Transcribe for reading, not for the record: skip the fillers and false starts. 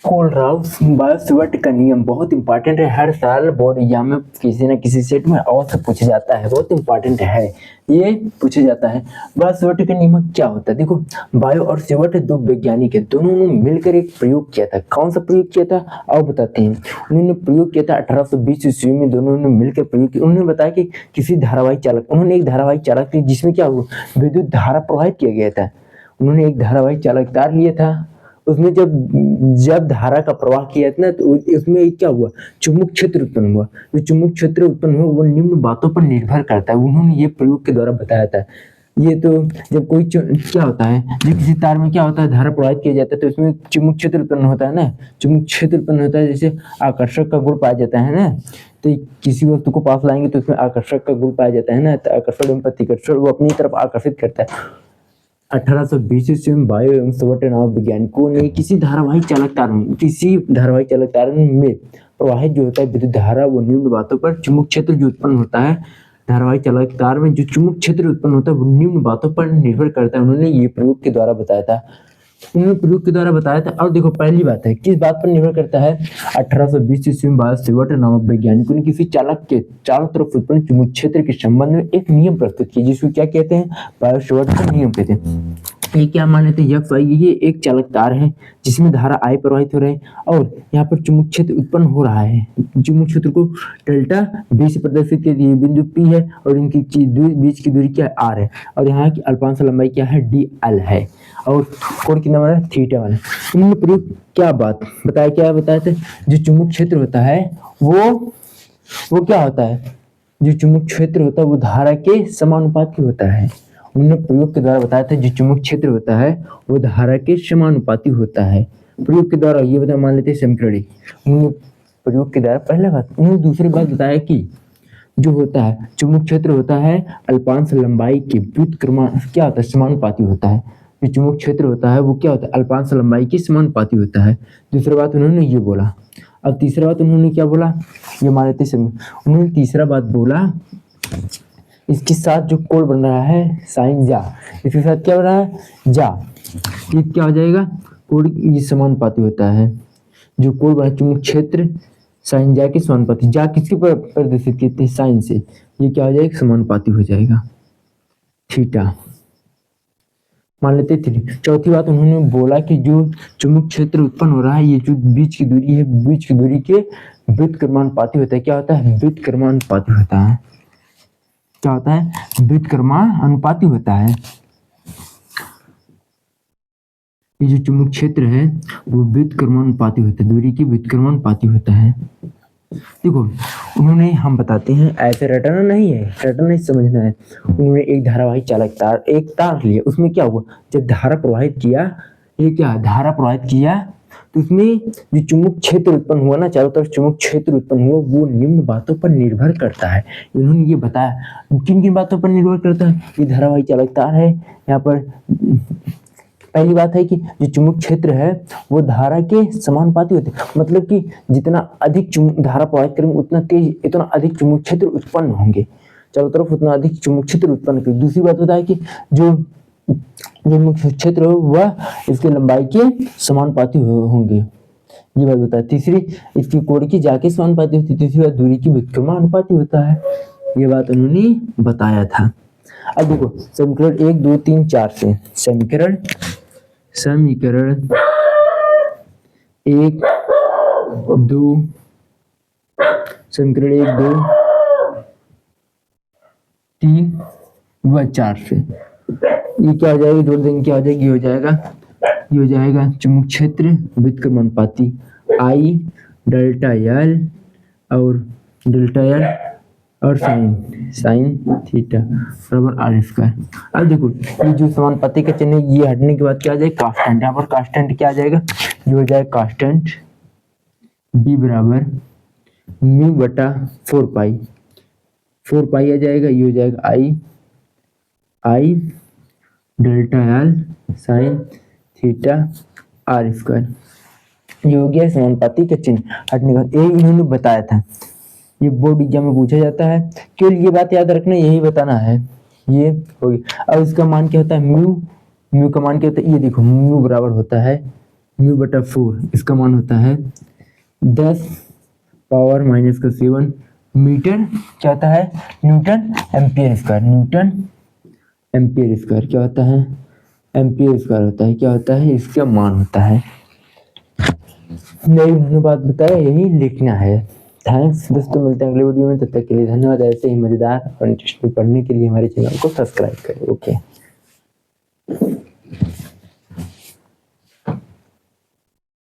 Kohlrausch बायोसैवर्ट का नियम बहुत इंपॉर्टेंट है। हर साल बोर्ड एग्जाम में किसी न किसी सेट में अवश्य पूछा जाता है, बहुत इंपॉर्टेंट है, ये पूछा जाता है। बायोसैवर्ट का नियम क्या होता है? देखो, बायो और सेवर्ट दो वैज्ञानिक है, दोनों ने मिलकर एक प्रयोग किया था। कौन सा प्रयोग किया था आओ बताते हैं। उन्होंने प्रयोग किया था 1820 ईस्वी में, दोनों ने मिलकर प्रयोग किया। उन्होंने बताया कि किसी धारावाहिक चालक, उन्होंने एक धारावाहिक चालक थी जिसमें क्या हुआ, विद्युत धारा प्रवाहित किया गया था। उन्होंने एक धारावाहिक चालक तार लिया था, उसमें जब जब धारा का प्रवाह किया था ना, तो उसमें क्या हुआ, चुंबक क्षेत्र उत्पन्न हुआ। जो चुंबक क्षेत्र उत्पन्न हुआ वो निम्न बातों पर निर्भर करता है। उन्होंने ये प्रयोग के द्वारा बताया था। ये तो जब कोई क्या होता है, जब किसी तार में क्या होता है, धारा प्रवाहित किया जाता है तो उसमें चुंबक क्षेत्र उत्पन्न होता है ना, चुंबक क्षेत्र उत्पन्न होता है। जैसे आकर्षक का गुण पाया जाता है ना, तो किसी वस्तु को पास लाएंगे तो उसमें आकर्षक का गुण पाया जाता है ना, तो आकर्षण एवं प्रतिकर्षण वो अपनी तरफ आकर्षित करता है। 1820 ईस्वी में बायो एवं सेवर्ट नामक वैज्ञानिकों ने किसी धारावाहिक चालक तार में प्रवाहित जो होता है विद्युत धारा, वो निम्न बातों पर चुंबक क्षेत्र जो उत्पन्न होता है, धारावाहिक चालक तार में जो चुंबक क्षेत्र उत्पन्न होता है वो निम्न बातों पर निर्भर करता है। उन्होंने ये प्रयोग के द्वारा बताया था। और देखो, पहली बात है किस बात पर निर्भर करता है। 1820 ईस्वी में बायो सेवर्ट नामक वैज्ञानिकों ने किसी चालक के चारों तरफ उत्पन्न चुंबक क्षेत्र के संबंध में एक नियम प्रस्तुत किया, जिसको क्या कहते हैं, बायो सेवर्ट का नियम कहते हैं। ये क्या मान लेते हैं, ये एक चालक तार है जिसमें धारा आई प्रवाहित हो रही है और यहाँ पर चुंबक क्षेत्र उत्पन्न हो रहा है। चुंबक क्षेत्र को डेल्टा बी से प्रदर्शित किया, ये बिंदु पी है और इनकी बीच की दूरी क्या है, आर है, और यहाँ की अल्पांश लंबाई क्या है, डी एल है, और कोण कितना बना है, थीटा बना है। इन्होंने प्रयोग क्या बताया थे, जो चुंबक क्षेत्र होता है वो क्या होता है, जो चुंबक क्षेत्र होता है वो धारा के समानुपाती होता है। उन्होंने प्रयोग के द्वारा बताया था जो चुंबक क्षेत्र होता है वो धारा के समानुपाती होता है। प्रयोग के द्वारा ये बता मान लेते हैं समीकरण। उन्होंने प्रयोग के द्वारा पहला बात, उन्होंने दूसरी बात बताया कि जो होता है चुंबक क्षेत्र होता है अल्पांश लंबाई के व्युत्क्रमानुपाती क्या होता है, समानुपाती होता है। जो चुंबक क्षेत्र होता है वो क्या होता है, अल्पांश लंबाई के समानुपाती होता है। दूसरी बात उन्होंने ये बोला। अब तीसरा बात उन्होंने क्या बोला, ये मान लेते हैं। उन्होंने तीसरा बात बोला, इसके साथ जो कोण बन रहा है साइन जा, इसके साथ क्या बन रहा है, जा, ये क्या हो जाएगा, कोण ये समानुपाती होता है। जो कोण बना चुंबक क्षेत्र साइन जा के समानुपाती, जा किसके पर प्रदर्शित करते हैं, साइन से, ये क्या हो जाएगा, समानुपाती हो जाएगा, थीटा मान लेते थ्री। चौथी बात उन्होंने बोला कि जो चुंबक क्षेत्र उत्पन्न हो रहा है ये जो बीच की दूरी है, बीच की दूरी के व्युत्क्रमानुपाती होता है। क्या होता है, व्युत्क्रमानुपाती होता है। क्या होता है, व्युत्क्रमानुपाती होता है। ये जो चुंबक क्षेत्र है वो व्युत्क्रमानुपाती होता है, दूरी की व्युत्क्रमानुपाती होता है। देखो, उन्होंने हम बताते हैं, ऐसे रटना नहीं है, रटना नहीं समझना है। उन्होंने एक धारावाहिक चालक तार, एक तार लिया, उसमें क्या हुआ, जब धारा प्रवाहित किया, ये क्या धारा प्रवाहित किया तो उसमें जो चुंबक क्षेत्र उत्पन्न हुआ ना, चारों तरफ चुंबक क्षेत्र उत्पन्न हुआ, वो निम्न बातों पर निर्भर करता है। इन्होंने ये बताया किन किन बातों पर निर्भर करता है। ये धारावाहिक चालक तार है, यहाँ पर पहली बात है कि जो चुंबक क्षेत्र है वो धारा के समानुपाती होते हैं, मतलब कि जितना अधिक धारा प्रवाहित करेंगे उतना तेज, इतना अधिक चुंबक क्षेत्र उत्पन्न होंगे, चारों तरफ उतना अधिक चुंबक क्षेत्र उत्पन्न करेंगे। दूसरी बात होता है कि जो क्षेत्र हो वह इसके लंबाई के समानुपाती होंगे, ये बात होता है। तीसरी, इसकी कोण की जाके समानुपाती होती है। तीसरी बात, दूरी की व्युत्क्रमानुपाती होता है, ये बात उन्होंने बताया था। अब देखो समीकरण 1 2 3 4 से, समीकरण 1 2 समीकरण 1 2 3 व 4 से ये क्या हो जाएगा, जोड़ देंगे क्या हो जाएगी, ये हो जाएगा चुंबक क्षेत्र व्युत्क्रमानुपाती आई डेल्टा एल और साइन थीटा बराबर आर स्क्वायर। अब देखो ये जो समानुपाती का चिन्ह है ये हटने के बाद क्या आ जाएगा, कांस्टेंट। यहाँ पर कांस्टेंट क्या आ जाएगा, ये हो जाएगा कांस्टेंट बी बराबर म्यू बटा 4 पाई आ जाएगा। ये हो जाएगा I delta L sine theta R square. ये हो गया समानुपाती का चिन्ह हटने के बाद। ये इन्होंने बताया था, ये बोर्ड एग्जाम में पूछा जाता है, केवल ये बात याद रखना, यही बताना है, ये हो गया। अब इसका मान क्या होता है, म्यू का मान क्या होता है, ये देखो म्यू बराबर होता है म्यू बटा 4, इसका मान होता है 10⁻⁻7 मीटर, क्या होता है, Newton ampere square, Newton ampere square क्या होता है, एम्पियर स्क्वायर होता है, क्या होता है, इसका मान होता है। नहीं उन्होंने बात बताया, यही लिखना है। थैंक्स दोस्तों, मिलते हैं अगले वीडियो में, तब तक के लिए धन्यवाद। ऐसे ही मजेदार और इंटरेस्टिंग पढ़ने के लिए हमारे चैनल को सब्सक्राइब करें। ओके।